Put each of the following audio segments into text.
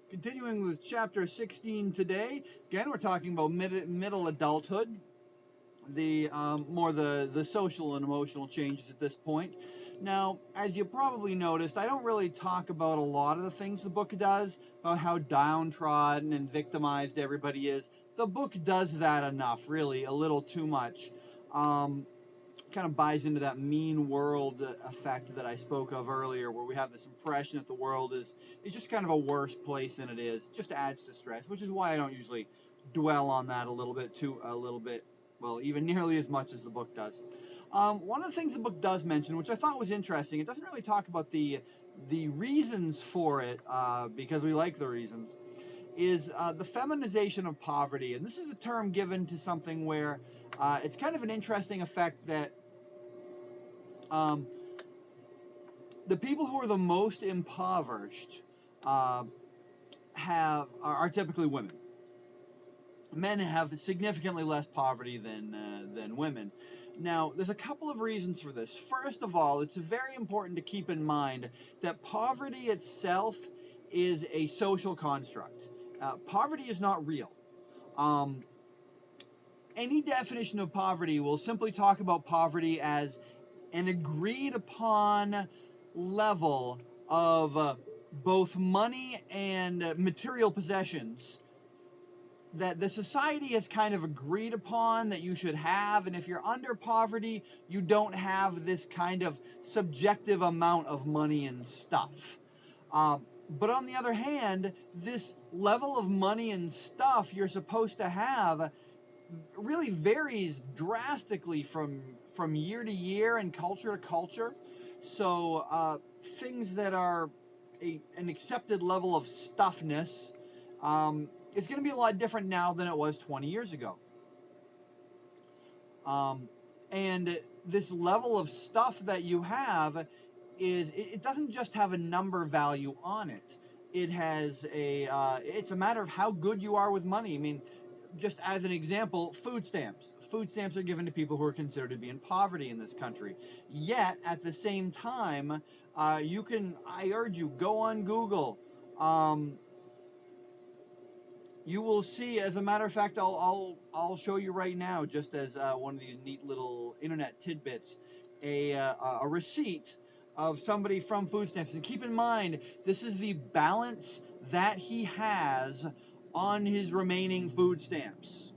Continuing with chapter 16 today. Again, we're talking about middle adulthood, the more the social and emotional changes at this point. Now, as you probably noticed, I don't really talk about a lot of the things the book does, about how downtrodden and victimized everybody is. The book does that enough, really, a little too much. Kind of buys into that mean world effect that I spoke of earlier, where we have this impression that the world is just kind of a worse place than it is. It just adds to stress, which is why I don't usually dwell on that a little bit, well, even nearly as much as the book does. One of the things the book does mention, which I thought was interesting, it doesn't really talk about the reasons for it, because we like the reasons, is the feminization of poverty. And this is a term given to something where it's kind of an interesting effect that um, the people who are the most impoverished uh, are typically women. Men have significantly less poverty than women. Now, there's a couple of reasons for this. First of all, it's very important to keep in mind that poverty itself is a social construct. Poverty is not real. Um, any definition of poverty will simply talk about poverty as an agreed upon level of both money and material possessions that the society has kind of agreed upon that you should have. And if you're under poverty, you don't have this kind of subjective amount of money and stuff. But on the other hand, this level of money and stuff you're supposed to have really varies drastically from year to year and culture to culture. So things that are an accepted level of stuffness, it's going to be a lot different now than it was 20 years ago. And this level of stuff that you have it doesn't just have a number value on it. It has it's a matter of how good you are with money. I mean, just as an example, food stamps. Food stamps are given to people who are considered to be in poverty in this country. Yet, at the same time, I urge you, go on Google. Um, you will see, as a matter of fact, I'll show you right now, just as one of these neat little internet tidbits, a receipt of somebody from food stamps. And keep in mind, this is the balance that he has on his remaining food stamps.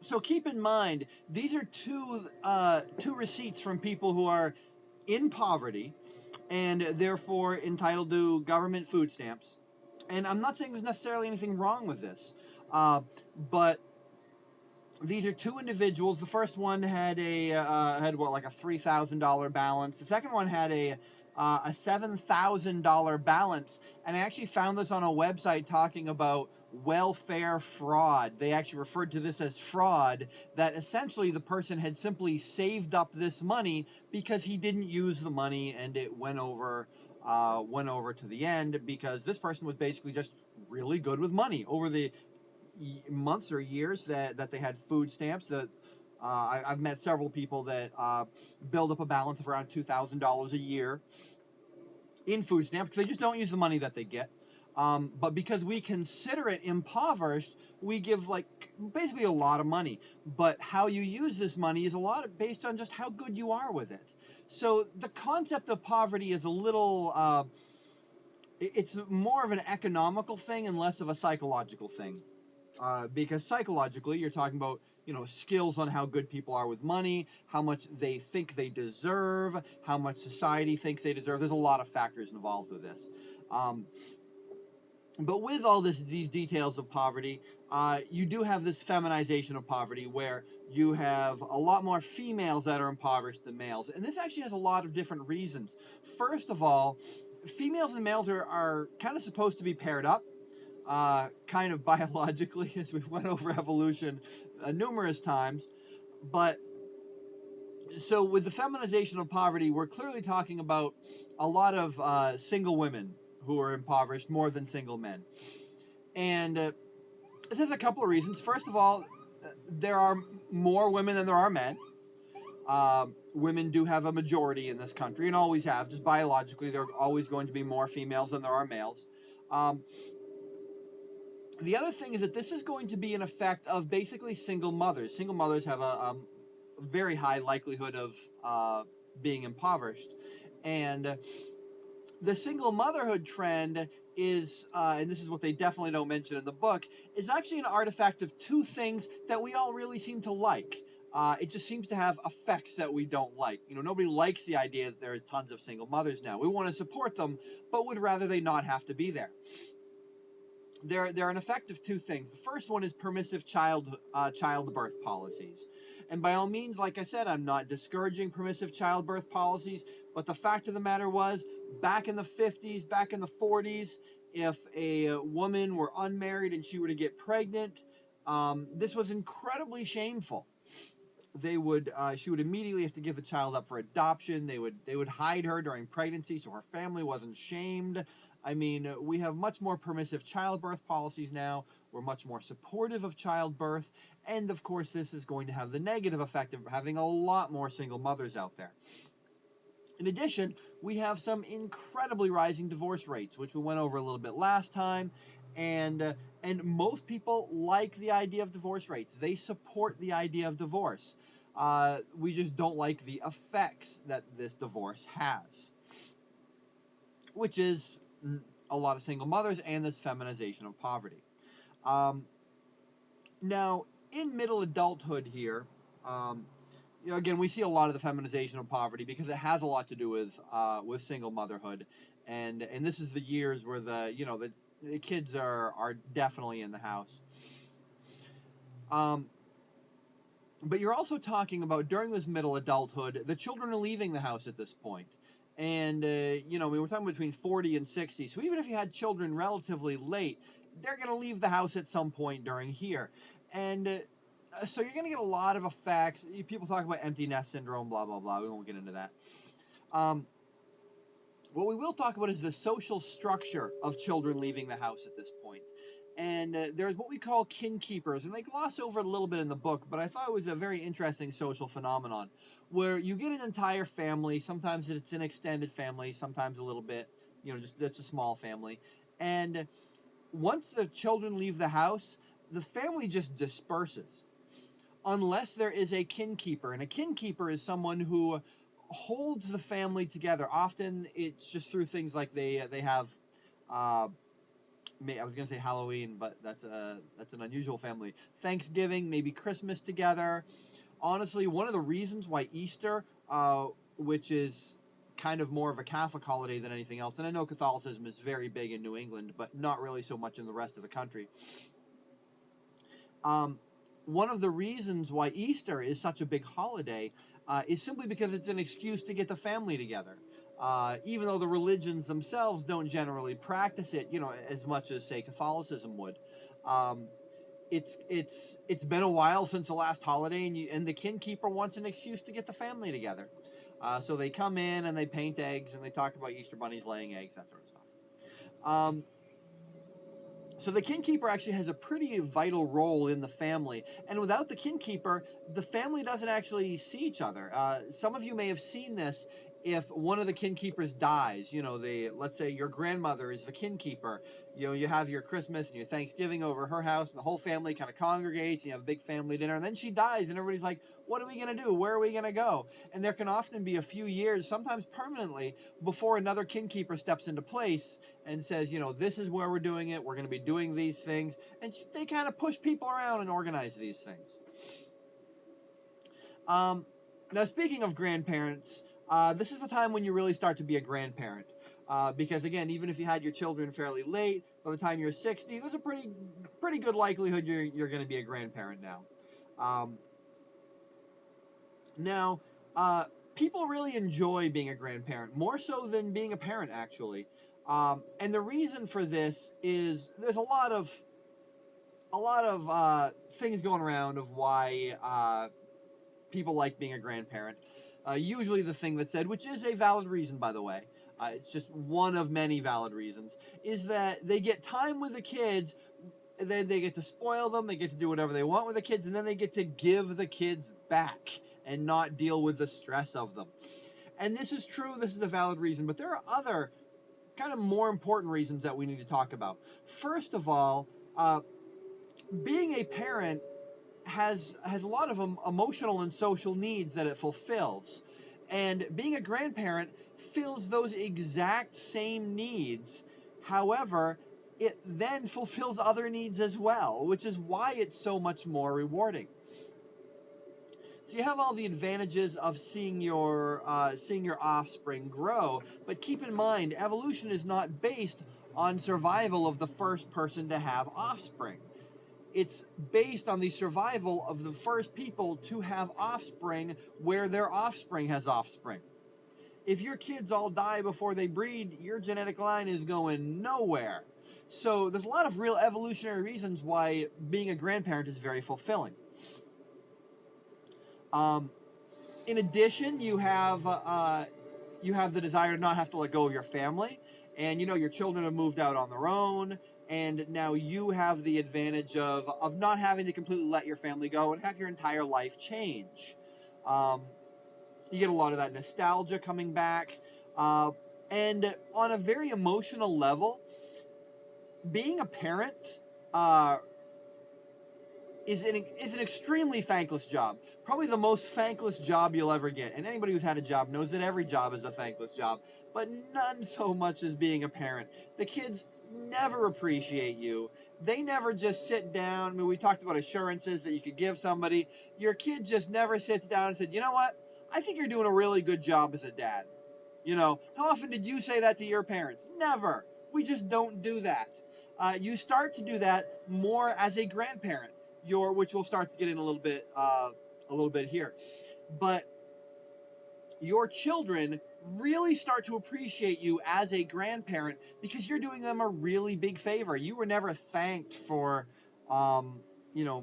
So keep in mind, these are two receipts from people who are in poverty and therefore entitled to government food stamps. And I'm not saying there's necessarily anything wrong with this, but these are two individuals. The first one had what, like a $3,000 balance. The second one had a $7,000 balance, and I actually found this on a website talking about welfare fraud. They actually referred to this as fraud, that essentially the person had simply saved up this money because he didn't use the money and it went over to the end because this person was basically just really good with money over the months or years that they had food stamps. That I've met several people that build up a balance of around $2,000 a year in food stamps because they just don't use the money that they get. But because we consider it impoverished, we give like basically a lot of money. But how you use this money is a lot based on just how good you are with it. So the concept of poverty is a little. It's more of an economical thing and less of a psychological thing. Because psychologically, you're talking about skills on how good people are with money, how much they think they deserve, how much society thinks they deserve. There's a lot of factors involved with this. Um, but with all these details of poverty, you do have this feminization of poverty where you have a lot more females that are impoverished than males. And this actually has a lot of different reasons. First of all, females and males are kind of supposed to be paired up, kind of biologically, as we've went over evolution numerous times. But so with the feminization of poverty, we're clearly talking about a lot of single women who are impoverished more than single men. And this has a couple of reasons. First of all, there are more women than there are men. Women do have a majority in this country and always have. Just biologically, there are always going to be more females than there are males. Um, the other thing is that this is going to be an effect of basically single mothers. Single mothers have a very high likelihood of being impoverished. And the single motherhood trend is, and this is what they definitely don't mention in the book, is actually an artifact of two things that we all really seem to like. It just seems to have effects that we don't like. Nobody likes the idea that there's tons of single mothers now. We want to support them, but would rather they not have to be there. They're an effect of two things. The first one is permissive childbirth policies. And by all means, like I said, I'm not discouraging permissive childbirth policies, but the fact of the matter was, back in the 50s, back in the 40s, if a woman were unmarried and she were to get pregnant, this was incredibly shameful. She would immediately have to give the child up for adoption. They would hide her during pregnancy so her family wasn't shamed. I mean, we have much more permissive childbirth policies now. We're much more supportive of childbirth. And of course, this is going to have the negative effect of having a lot more single mothers out there. In addition, we have some incredibly rising divorce rates, which we went over a little bit last time. And most people like the idea of divorce rates. They support the idea of divorce. We just don't like the effects that this divorce has, which is a lot of single mothers and this feminization of poverty. Now, in middle adulthood here, again, we see a lot of the feminization of poverty because it has a lot to do with single motherhood, and this is the years where the kids are definitely in the house. But you're also talking about during this middle adulthood, the children are leaving the house at this point. And, we were talking between 40 and 60. So even if you had children relatively late, they're going to leave the house at some point during here. And so you're going to get a lot of effects. People talk about empty nest syndrome, blah, blah, blah. We won't get into that. What we will talk about is the social structure of children leaving the house at this point. And there's what we call kin keepers, and they gloss over it a little bit in the book, but I thought it was a very interesting social phenomenon where you get an entire family. Sometimes it's an extended family, sometijust a little bit, just a small family. And once the children leave the house, the family just disperses unless there is a kin keeper. And a kin keeper is someone who holds the family together. Often it's just through things like they have I was going to say Halloween, but that's an unusual family. Thanksgiving, maybe Christmas together. Honestly, one of the reasons why Easter, which is kind of more of a Catholic holiday than anything else, and I know Catholicism is very big in New England, but not really so much in the rest of the country. One of the reasons why Easter is such a big holiday is simply because it's an excuse to get the family together. Even though the religions themselves don't generally practice it, as much as say Catholicism would. It's been a while since the last holiday, and the kin keeper wants an excuse to get the family together. So they come in and they paint eggs and they talk about Easter bunnies laying eggs, that sort of stuff. So the kin keeper actually has a pretty vital role in the family, and without the kin keeper, the family doesn't actually see each other. Some of you may have seen this. If one of the kin keepers dies, let's say your grandmother is the kin keeper, you have your Christmas and your Thanksgiving over her house, and the whole family kind of congregates, and you have a big family dinner, and then she dies, and everybody's like, what are we going to do? Where are we going to go? And there can often be a few years, sometimes permanently, before another kin keeper steps into place and says, this is where we're doing it, we're going to be doing these things, and they kind of push people around and organize these things. Now, speaking of grandparents, this is the time when you really start to be a grandparent. Because again, even if you had your children fairly late, by the time you're 60, there's a pretty good likelihood you're going to be a grandparent now. Now, people really enjoy being a grandparent, more so than being a parent, actually. And the reason for this is there's a lot of things going around of why people like being a grandparent. Usually the thing that's said, which is a valid reason, by the way, it's just one of many valid reasons, is that they get time with the kids then they get to spoil them, they get to do whatever they want with the kids, and then they get to give the kids back and not deal with the stress of them. And this is true, this is a valid reason, but there are other kind of more important reasons that we need to talk about. First of all, being a parent has a lot of emotional and social needs that it fulfills. And being a grandparent fills those exact same needs. However, it then fulfills other needs as well, which is why it's so much more rewarding. So you have all the advantages of seeing your offspring grow, but keep in mind, evolution is not based on survival of the first person to have offspring. It's based on the survival of the first people to have offspring where their offspring has offspring. If your kids all die before they breed, your genetic line is going nowhere. So there's a lot of real evolutionary reasons why being a grandparent is very fulfilling. In addition, you have the desire to not have to let go of your family, and your children have moved out on their own, and now you have the advantage of not having to completely let your family go and have your entire life change. You get a lot of that nostalgia coming back, and on a very emotional level, being a parent is an extremely thankless job. Probably the most thankless job you'll ever get. And anybody who's had a job knows that every job is a thankless job, but none so much as being a parent. The kids never appreciate you. They never just sit down. I mean, we talked about assurances that you could give somebody. Your kid just never sits down and said, you know what? I think you're doing a really good job as a dad. How often did you say that to your parents? Never. We just don't do that. You start to do that more as a grandparent. Which we'll start to get in a little bit here, but your children really start to appreciate you as a grandparent because you're doing them a really big favor. You were never thanked for,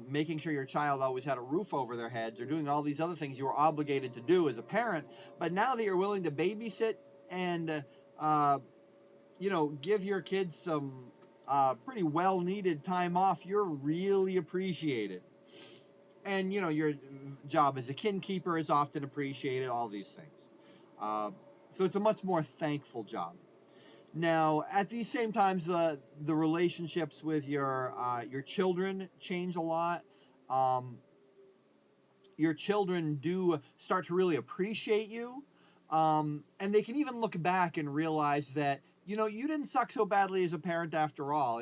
making sure your child always had a roof over their heads or doing all these other things you were obligated to do as a parent. But now that you're willing to babysit and, give your kids some pretty well-needed time off, you're really appreciated. And, your job as a kin keeper is often appreciated, all these things. So it's a much more thankful job. Now, at these same times, the relationships with your children change a lot. Your children do start to really appreciate you. And they can even look back and realize that, you didn't suck so badly as a parent after all.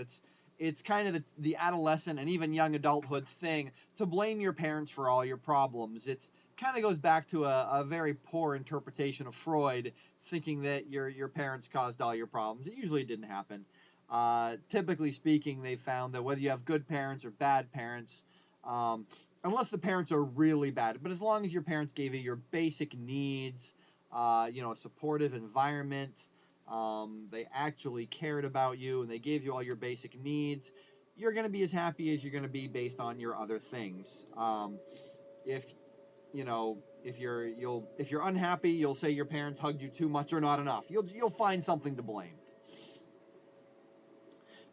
It's kind of the adolescent and even young adulthood thing to blame your parents for all your problems. It's kind of goes back to a very poor interpretation of Freud, thinking that your parents caused all your problems. It usually didn't happen. Typically speaking, they found that whether you have good parents or bad parents, unless the parents are really bad, but as long as your parents gave you your basic needs, a supportive environment, they actually cared about you and they gave you all your basic needs, you're going to be as happy as you're going to be based on your other things. If you're unhappy, you'll say your parents hugged you too much or not enough. You'll find something to blame.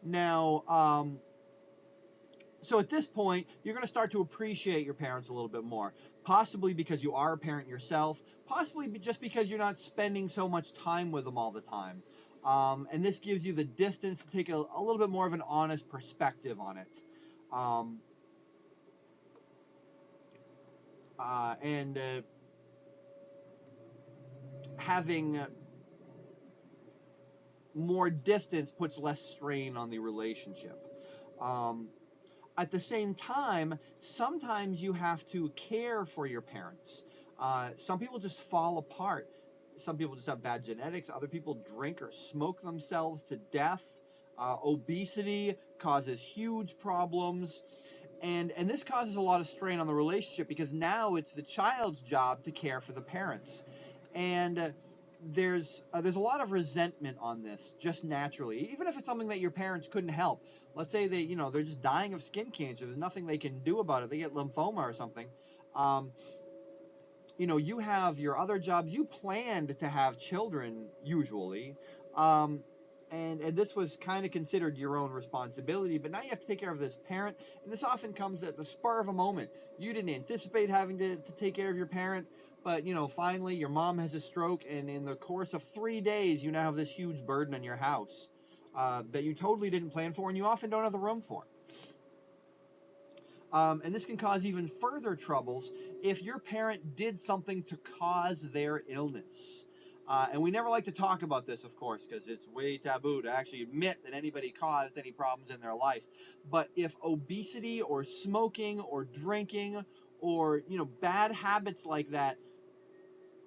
Now, so at this point, you're going to start to appreciate your parents a little bit more, possibly because you are a parent yourself, possibly just because you're not spending so much time with them all the time. And this gives you the distance to take a little bit more of an honest perspective on it. And having more distance puts less strain on the relationship. At the same time, sometimes you have to care for your parents. Some people just fall apart. Some people just have bad genetics. Other people drink or smoke themselves to death. Obesity causes huge problems. And this causes a lot of strain on the relationship because now it's the child's job to care for the parents. And there's a lot of resentment on this just naturally, even if it's something that your parents couldn't help. Let's say they're just dying of skin cancer. There's nothing they can do about it. They get lymphoma or something. You have your other jobs. You planned to have children usually. and this was kind of considered your own responsibility, but now you have to take care of this parent, and this often comes at the spur of a moment. You didn't anticipate having to take care of your parent, but finally your mom has a stroke, and in the course of 3 days you now have this huge burden on your house that you totally didn't plan for, and you often don't have the room for. And this can cause even further troubles if your parent did something to cause their illness. And we never like to talk about this, of course, because it's way taboo to actually admit that anybody caused any problems in their life. But if obesity or smoking or drinking or bad habits like that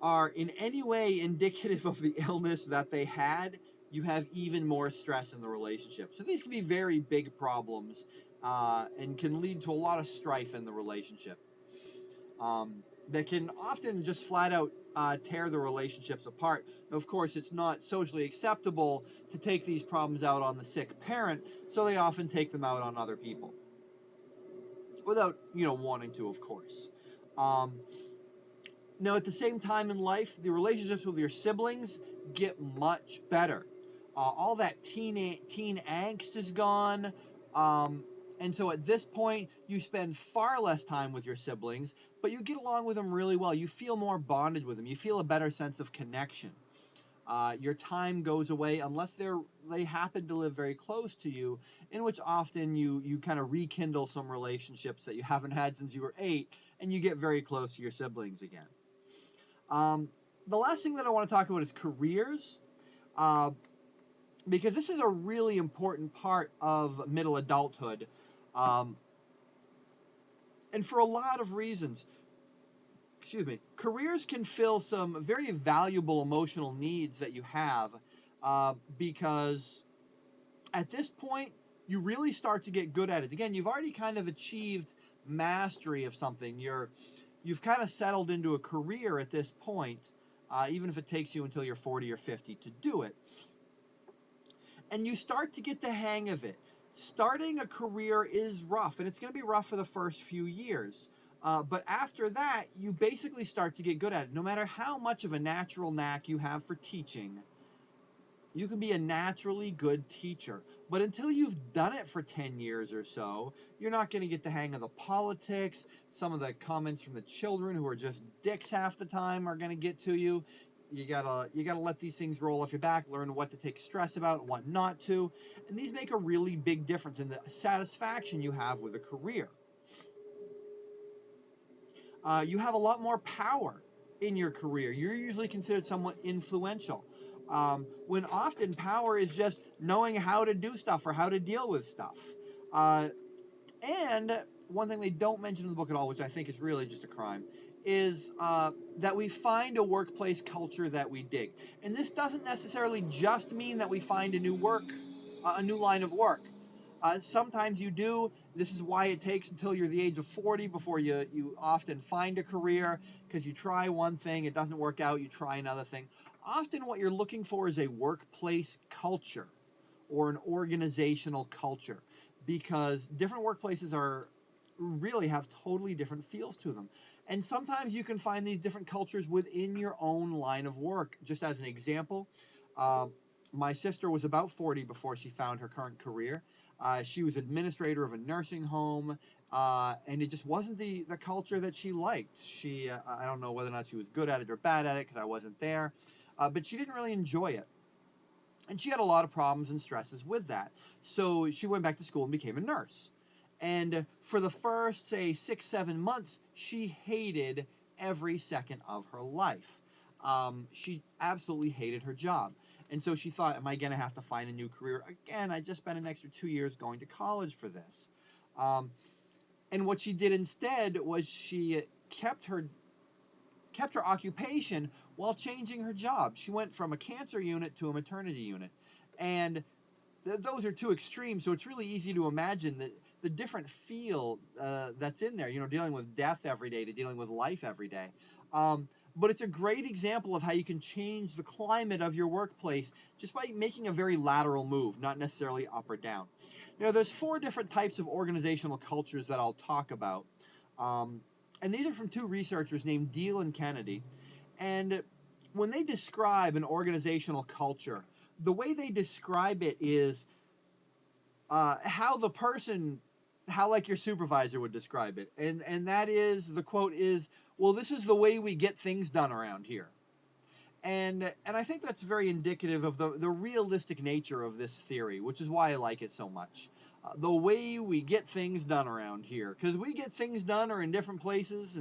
are in any way indicative of the illness that they had, you have even more stress in the relationship. So these can be very big problems and can lead to a lot of strife in the relationship. That can often just flat out tear the relationships apart. Of course, it's not socially acceptable to take these problems out on the sick parent, so they often take them out on other people. Without, wanting to, of course. Now, at the same time in life, the relationships with your siblings get much better. All that teen angst is gone. And so at this point, you spend far less time with your siblings, but you get along with them really well. You feel more bonded with them. You feel a better sense of connection. Your time goes away unless they happen to live very close to you, in which often you kind of rekindle some relationships that you haven't had since you were 8, and you get very close to your siblings again. The last thing that I want to talk about is careers, because this is a really important part of middle adulthood, and for a lot of reasons. Careers can fill some very valuable emotional needs that you have, because at this point, you really start to get good at it. Again, you've already kind of achieved mastery of something. You've kind of settled into a career at this point, even if it takes you until you're 40 or 50 to do it. And you start to get the hang of it. Starting a career is rough, and it's going to be rough for the first few years. But after that, you basically start to get good at it. No matter how much of a natural knack you have for teaching, you can be a naturally good teacher. But until you've done it for 10 years or so, you're not going to get the hang of the politics. Some of the comments from the children, who are just dicks half the time, are going to get to you. You gotta let these things roll off your back, learn what to take stress about and what not to. And these make a really big difference in the satisfaction you have with a career. You have a lot more power in your career. You're usually considered somewhat influential. When often power is just knowing how to do stuff or how to deal with stuff. And one thing they don't mention in the book at all, which I think is really just a crime, is that we find a workplace culture that we dig. And this doesn't necessarily just mean that we find a new line of work. Sometimes you do. This is why it takes until you're the age of 40 before you often find a career, because you try one thing, it doesn't work out, you try another thing. Often what you're looking for is a workplace culture or an organizational culture, because different workplaces really have totally different feels to them. And sometimes you can find these different cultures within your own line of work. Just as an example, my sister was about 40 before she found her current career. She was administrator of a nursing home, and it just wasn't the culture that she liked. I don't know whether or not she was good at it or bad at it, because I wasn't there, but she didn't really enjoy it. And she had a lot of problems and stresses with that. So she went back to school and became a nurse. And for the first, say, 6-7 months, she hated every second of her life. She absolutely hated her job. And so she thought, am I going to have to find a new career? Again, I just spent an extra 2 years going to college for this. And what she did instead was she kept her occupation while changing her job. She went from a cancer unit to a maternity unit. And those are two extremes, so it's really easy to imagine that the different feel that's in there, dealing with death every day to dealing with life every day. But it's a great example of how you can change the climate of your workplace just by making a very lateral move, not necessarily up or down. There's 4 different types of organizational cultures that I'll talk about. And these are from 2 researchers named Deal and Kennedy. And when they describe an organizational culture, the way they describe it is how the person, how like your supervisor would describe it, and that is, the quote is, well, this is the way we get things done around here. And I think that's very indicative of the realistic nature of this theory, which is why I like it so much. The way we get things done around here, because we get things done are in different places,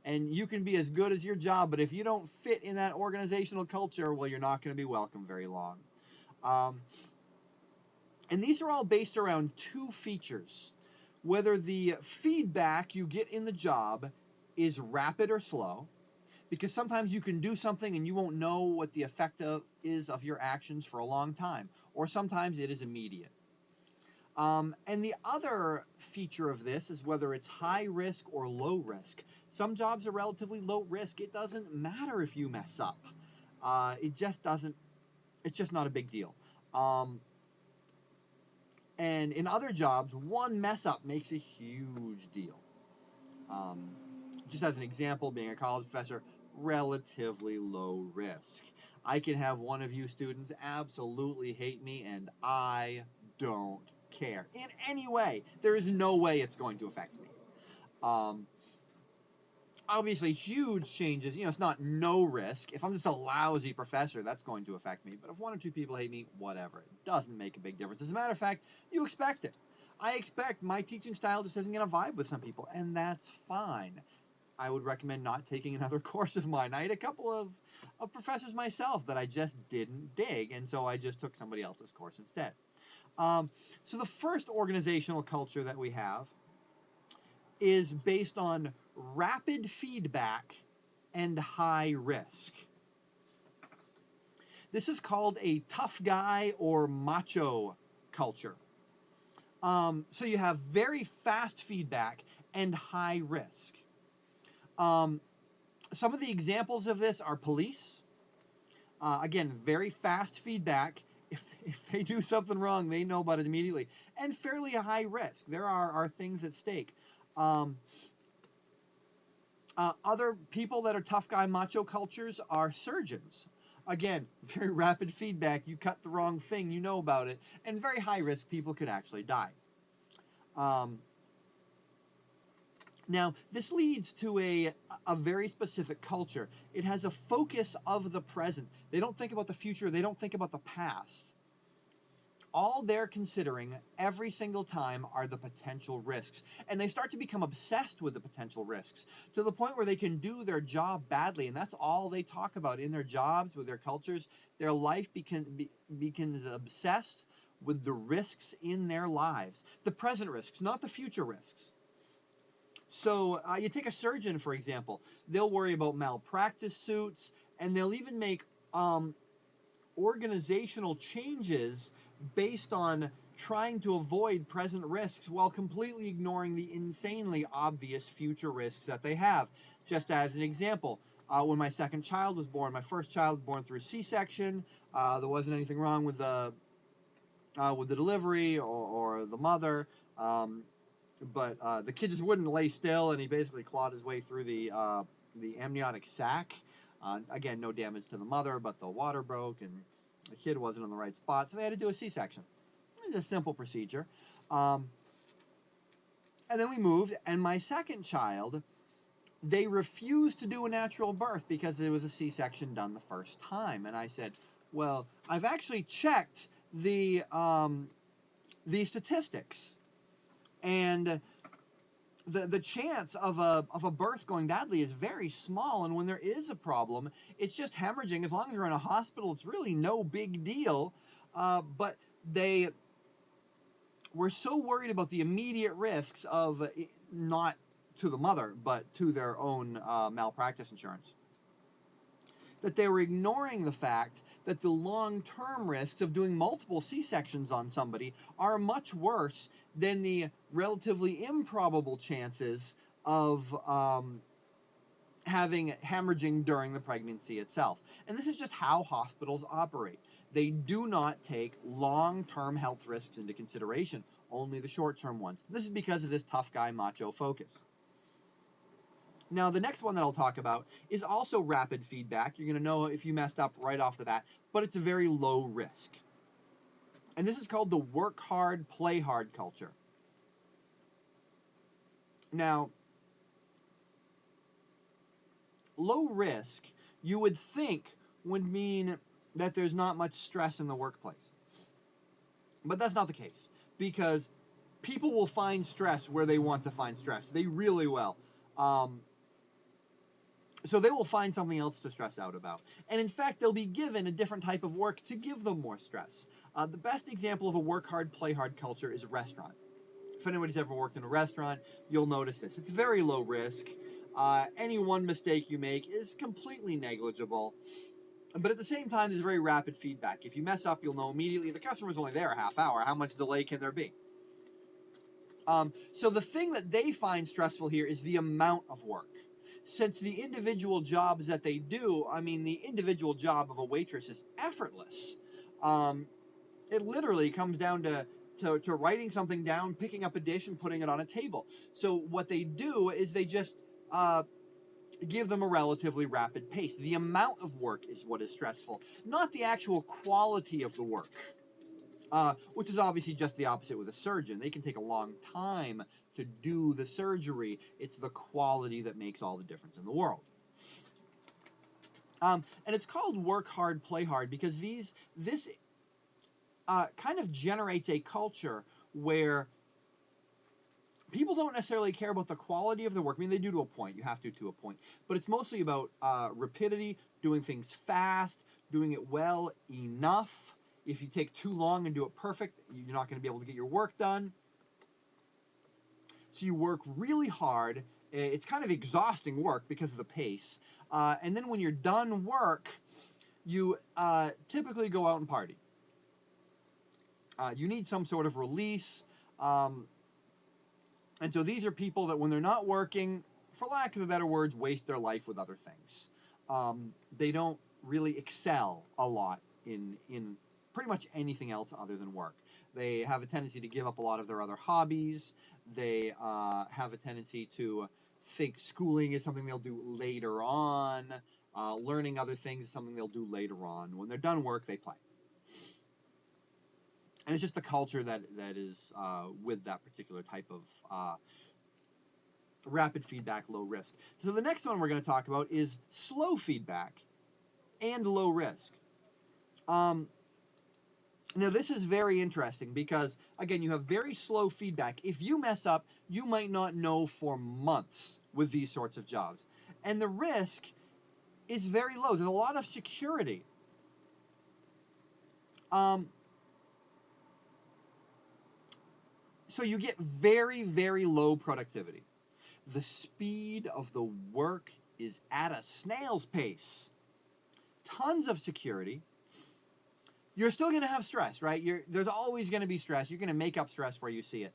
and you can be as good as your job, but if you don't fit in that organizational culture, well, you're not going to be welcome very long. And these are all based around two features: whether the feedback you get in the job is rapid or slow, because sometimes you can do something and you won't know what the effect is of your actions for a long time, or sometimes it is immediate. And the other feature of this is whether it's high risk or low risk. Some jobs are relatively low risk. It doesn't matter if you mess up. It just doesn't, it's just not a big deal. And in other jobs, one mess up makes a huge deal. Just as an example, being a college professor, relatively low risk. I can have one of you students absolutely hate me, and I don't care in any way. There is no way it's going to affect me. Obviously, huge changes, it's not no risk. If I'm just a lousy professor, that's going to affect me. But if one or two people hate me, whatever. It doesn't make a big difference. As a matter of fact, you expect it. I expect my teaching style just isn't going to vibe with some people, and that's fine. I would recommend not taking another course of mine. I had a couple of professors myself that I just didn't dig, and so I just took somebody else's course instead. So the first organizational culture that we have is based on rapid feedback and high risk. This is called a tough guy or macho culture. So you have very fast feedback and high risk. Some of the examples of this are police. Again, very fast feedback. If they do something wrong, they know about it immediately. And fairly high risk. There are things at stake. Other people that are tough guy macho cultures are surgeons. Again, very rapid feedback. You cut the wrong thing, you know about it. And very high risk, people could actually die. Now, this leads to a very specific culture. It has a focus of the present. They don't think about the future. They don't think about the past. All they're considering every single time are the potential risks. And they start to become obsessed with the potential risks to the point where they can do their job badly. And that's all they talk about in their jobs, with their cultures. Their life becomes obsessed with the risks in their lives. The present risks, not the future risks. So you take a surgeon, for example. They'll worry about malpractice suits, and they'll even make organizational changes based on trying to avoid present risks while completely ignoring the insanely obvious future risks that they have. Just as an example, when my second child was born, my first child was born through C-section. There wasn't anything wrong with the delivery or the mother. But the kid just wouldn't lay still, and he basically clawed his way through the amniotic sac. Again, no damage to the mother, but the water broke, and the kid wasn't in the right spot, so they had to do a C-section. It's a simple procedure. And then we moved, and my second child, they refused to do a natural birth because there was a C-section done the first time. And I said, well, I've actually checked the statistics. And the chance of a birth going badly is very small, and when there is a problem, it's just hemorrhaging. As long as you're in a hospital, it's really no big deal. But they were so worried about the immediate risks of, not to the mother, but to their own malpractice insurance, that they were ignoring the fact that the long-term risks of doing multiple C-sections on somebody are much worse than the relatively improbable chances of having hemorrhaging during the pregnancy itself. And this is just how hospitals operate. They do not take long-term health risks into consideration, only the short-term ones. This is because of this tough guy macho focus. Now, the next one that I'll talk about is also rapid feedback. You're going to know if you messed up right off the bat, but it's a very low risk. And this is called the work hard, play hard culture. Now, low risk, you would think, would mean that there's not much stress in the workplace. But that's not the case, because people will find stress where they want to find stress. They really will. So they will find something else to stress out about. And in fact, they'll be given a different type of work to give them more stress. The best example of a work hard, play hard culture is a restaurant. If anybody's ever worked in a restaurant, you'll notice this. It's very low risk. Any one mistake you make is completely negligible. But at the same time, there's very rapid feedback. If you mess up, you'll know immediately. The customer's only there a half hour. How much delay can there be? So the thing that they find stressful here is the amount of work. Since the individual jobs that they do, I mean, the individual job of a waitress is effortless. It literally comes down to writing something down, picking up a dish, and putting it on a table. So what they do is they just give them a relatively rapid pace. The amount of work is what is stressful, not the actual quality of the work, which is obviously just the opposite with a surgeon. They can take a long time to do the surgery. It's the quality that makes all the difference in the world. And it's called work hard, play hard, because this kind of generates a culture where people don't necessarily care about the quality of the work. I mean, they do to a point. You have to a point. But it's mostly about rapidity, doing things fast, doing it well enough. If you take too long and do it perfect, you're not going to be able to get your work done. So you work really hard. It's kind of exhausting work because of the pace. And then when you're done work, you typically go out and party. You need some sort of release. And so these are people that when they're not working, for lack of a better words, waste their life with other things. They don't really excel a lot in pretty much anything else other than work. They have a tendency to give up a lot of their other hobbies. They have a tendency to think schooling is something they'll do later on. Learning other things is something they'll do later on. When they're done work, they play. And it's just the culture that is with that particular type of rapid feedback, low risk. So the next one we're going to talk about is slow feedback and low risk. Now, this is very interesting because, again, you have very slow feedback. If you mess up, you might not know for months with these sorts of jobs. And the risk is very low. There's a lot of security. So you get very, very low productivity. The speed of the work is at a snail's pace. Tons of security. You're still going to have stress, right? There's always going to be stress. You're going to make up stress where you see it.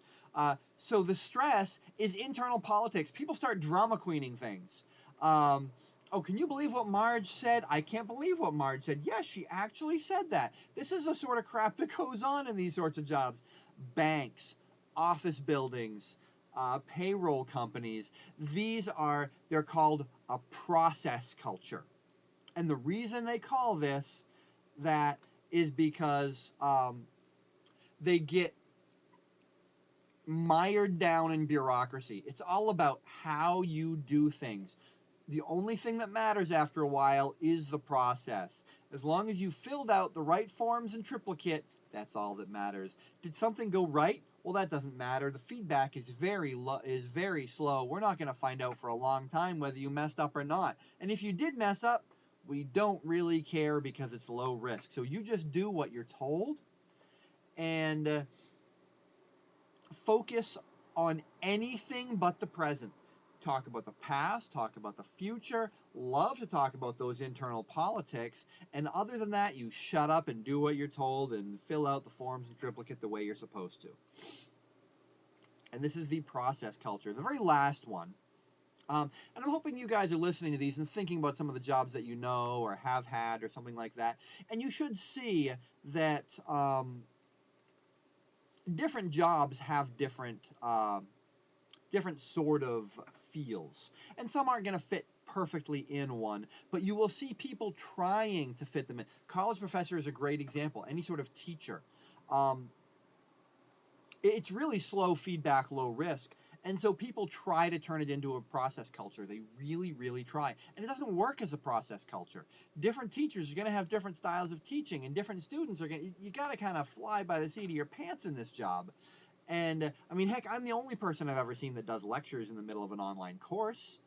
So the stress is internal politics. People start drama queening things. Oh, can you believe what Marge said? I can't believe what Marge said. Yes, she actually said that. This is the sort of crap that goes on in these sorts of jobs. Banks, office buildings, payroll companies. They're called a process culture. And the reason they call this that is because they get mired down in bureaucracy. It's all about how you do things. The only thing that matters after a while is the process. As long as you filled out the right forms in triplicate, that's all that matters. Did something go right? Well, that doesn't matter. The feedback is very slow. We're not going to find out for a long time whether you messed up or not. And if you did mess up, we don't really care because it's low risk. So you just do what you're told and focus on anything but the present. Talk about the past, talk about the future, love to talk about those internal politics, and other than that, you shut up and do what you're told and fill out the forms in triplicate the way you're supposed to. And this is the process culture, the very last one. And I'm hoping you guys are listening to these and thinking about some of the jobs that you know or have had or something like that. And you should see that different jobs have different sort of feels. And some aren't going to fit perfectly in one, but you will see people trying to fit them in. College professor is a great example. Any sort of teacher. It's really slow feedback, low risk. And so people try to turn it into a process culture. They really, really try. And it doesn't work as a process culture. Different teachers are going to have different styles of teaching, and different students are going to, you got to kind of fly by the seat of your pants in this job. And I mean, heck, I'm the only person I've ever seen that does lectures in the middle of an online course.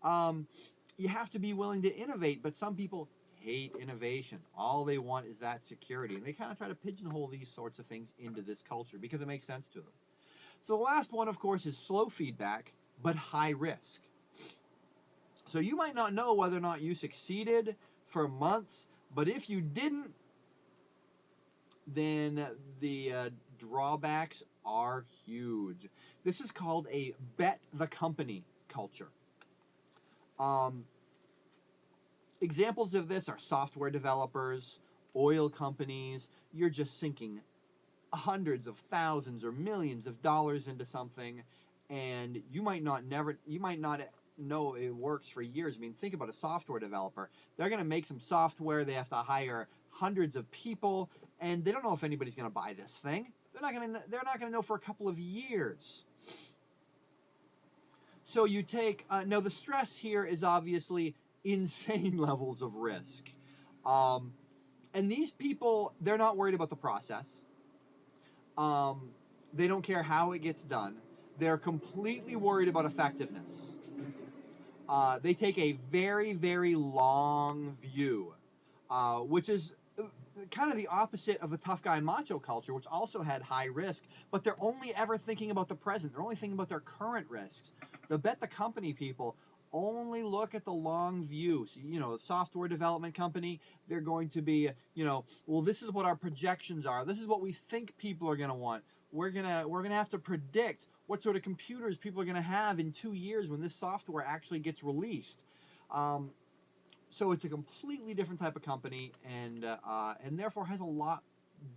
You have to be willing to innovate, but some people hate innovation. All they want is that security. And they kind of try to pigeonhole these sorts of things into this culture because it makes sense to them. So the last one, of course, is slow feedback, but high risk. So you might not know whether or not you succeeded for months, but if you didn't, then the drawbacks are huge. This is called a bet the company culture. Examples of this are software developers, oil companies. You're just sinking hundreds of thousands or millions of dollars into something, and you might not know it works for years. I mean, think about a software developer. They're going to make some software. They have to hire hundreds of people, and they don't know if anybody's going to buy this thing. They're not going to know for a couple of years. So you take now the stress here is obviously insane levels of risk, and these people, they're not worried about the process. They don't care how it gets done. They're completely worried about effectiveness. They take a very, very long view, which is kind of the opposite of the tough guy macho culture, which also had high risk, but they're only ever thinking about the present. They're only thinking about their current risks. The bet the company people only look at the long view. So, software development company, they're going to be, well, this is what our projections are. This is what we think people are going to want. We're going to have to predict what sort of computers people are going to have in 2 years when this software actually gets released. So it's a completely different type of company, and therefore has a lot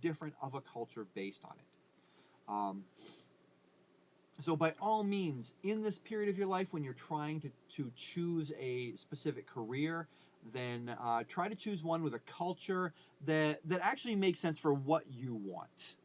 different of a culture based on it. So by all means, in this period of your life when you're trying to choose a specific career, then try to choose one with a culture that actually makes sense for what you want.